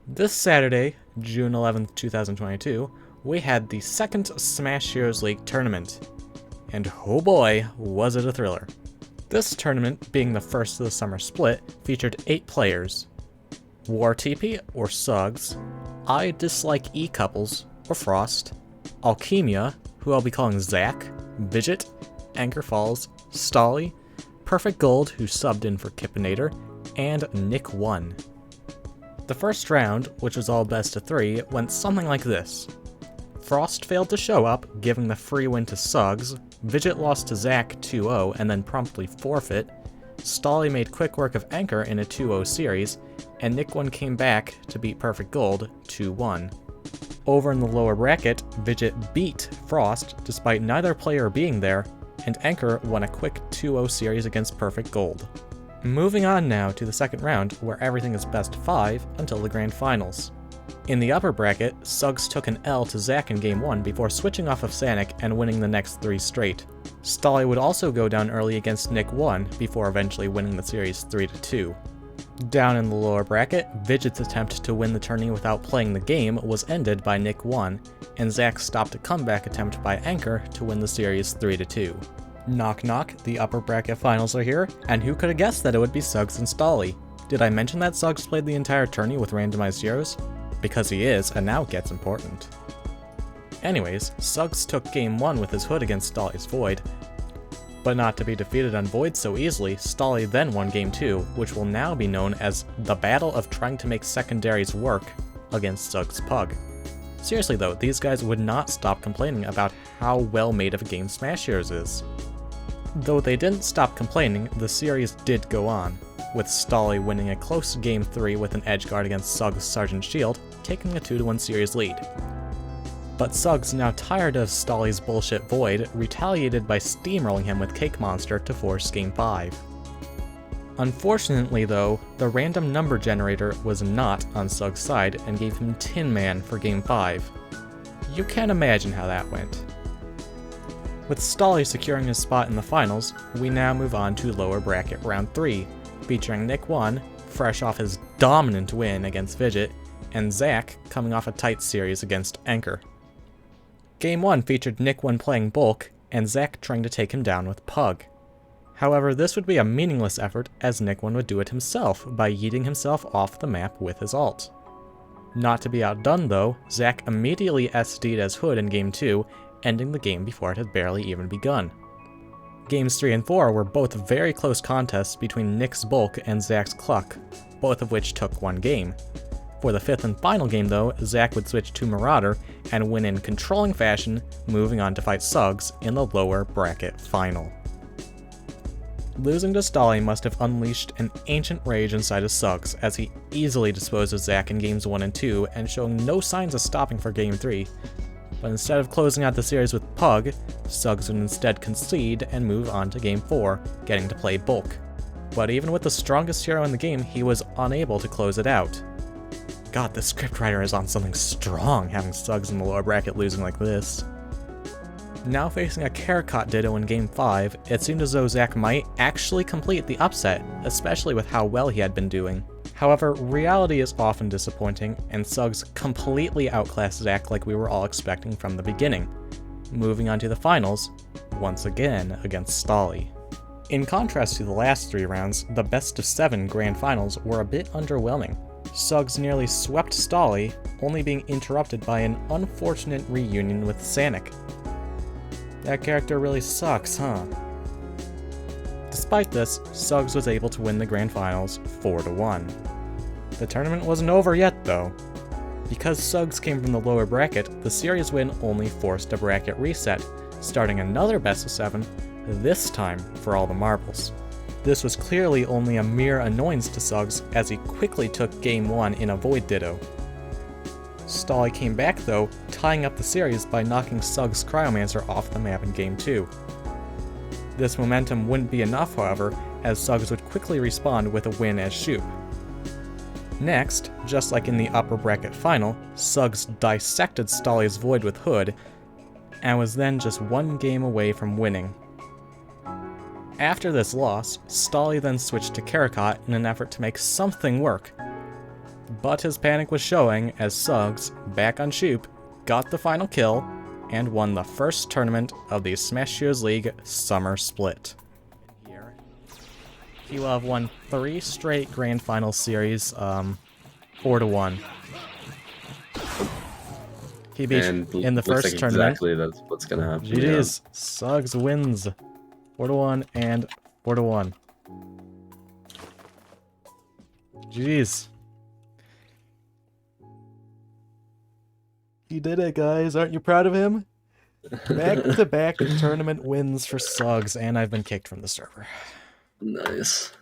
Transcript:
This Saturday, June 11th, 2022, we had the second Smash Heroes League tournament. And oh boy, was it a thriller. This tournament, being the first of the summer split, featured 8 players. War TP, or Suggs, I Dislike E-Couples, or Frost, Alchemia, who I'll be calling Zach, Vidget, Anchor Falls, Stolly, Perfect Gold, who subbed in for Kippinator, and Nick1. The first round, which was all best of 3, went something like this. Frost failed to show up, giving the free win to Suggs, Vidget lost to Zach 2-0 and then promptly forfeit, Stolly made quick work of Anchor in a 2-0 series, and Nick1 came back to beat Perfect Gold 2-1. Over in the lower bracket, Vidget beat Frost despite neither player being there, and Anchor won a quick 2-0 series against Perfect Gold. Moving on now to the second round, where everything is best of 5 until the grand finals. In the upper bracket, Suggs took an L to Zach in Game 1 before switching off of Sanic and winning the next 3 straight. Stolly would also go down early against Nick1 before eventually winning the series 3-2. Down in the lower bracket, Vidget's attempt to win the tourney without playing the game was ended by Nick1, and Zach stopped a comeback attempt by Anchor to win the series 3-2. Knock knock, the upper bracket finals are here, and who could have guessed that it would be Suggs and Stolly? Did I mention that Suggs played the entire tourney with randomized heroes? Because he is, and now it gets important. Anyways, Suggs took Game 1 with his Hood against Stolly's Void, but not to be defeated on Void so easily, Stolly then won Game 2, which will now be known as the battle of trying to make secondaries work against Suggs' Pug. Seriously though, these guys would not stop complaining about how well made of a game Smash Heroes is. Though they didn't stop complaining, the series did go on, with Stolly winning a close Game 3 with an edgeguard against Suggs' Sergeant Shield, taking a 2-1 series lead. But Suggs, now tired of Stolly's bullshit Void, retaliated by steamrolling him with Cake Monster to force Game 5. Unfortunately though, the random number generator was not on Suggs' side and gave him Tin Man for Game 5. You can't imagine how that went. With Stolly securing his spot in the finals, we now move on to lower bracket round 3, featuring Nick1, fresh off his dominant win against Vidget, and Zach coming off a tight series against Anchor. Game 1 featured Nick1 playing Bulk, and Zach trying to take him down with Pug. However, this would be a meaningless effort as Nick1 would do it himself by yeeting himself off the map with his ult. Not to be outdone though, Zach immediately SD'd as Hood in Game 2, ending the game before it had barely even begun. Games 3 and 4 were both very close contests between Nick's Bulk and Zach's Cluck, both of which took 1 game. For the 5th and final game though, Zach would switch to Marauder and win in controlling fashion, moving on to fight Suggs in the lower bracket final. Losing to Stolly must have unleashed an ancient rage inside of Suggs as he easily disposed of Zach in games 1 and 2 and showing no signs of stopping for game 3. But instead of closing out the series with Pug, Suggs would instead concede and move on to Game 4, getting to play Bulk. But even with the strongest hero in the game, he was unable to close it out. God, the scriptwriter is on something strong having Suggs in the lower bracket losing like this. Now facing a Karikot Ditto in Game 5, it seemed as though Zach might actually complete the upset, especially with how well he had been doing. However, reality is often disappointing, and Suggs completely outclassed Zach like we were all expecting from the beginning. Moving on to the finals, once again against Stolly. In contrast to the last 3 rounds, the best of 7 grand finals were a bit underwhelming. Suggs nearly swept Stolly, only being interrupted by an unfortunate reunion with Sanic. That character really sucks, huh? Despite this, Suggs was able to win the grand finals 4-1. The tournament wasn't over yet though. Because Suggs came from the lower bracket, the series win only forced a bracket reset, starting another best of 7, this time for all the marbles. This was clearly only a mere annoyance to Suggs as he quickly took Game 1 in a Void Ditto. Stolly came back though, tying up the series by knocking Suggs' Cryomancer off the map in Game 2. This momentum wouldn't be enough however, as Suggs would quickly respond with a win as Shoop. Next, just like in the upper bracket final, Suggs dissected Stolly's Void with Hood, and was then just 1 game away from winning. After this loss, Stolly then switched to Karikot in an effort to make something work, But his panic was showing as Suggs, back on Shoop, got the final kill and won the first tournament of the Smash Heroes League Summer Split. He will have won 3 straight Grand Final Series, 4-1. He beat in the first like tournament. Exactly, that's what's gonna happen. GG's. Yeah. Suggs wins 4-1 and 4-1. GG's. He did it, guys. Aren't you proud of him? Back-to-back tournament wins for Suggs, and I've been kicked from the server. Nice.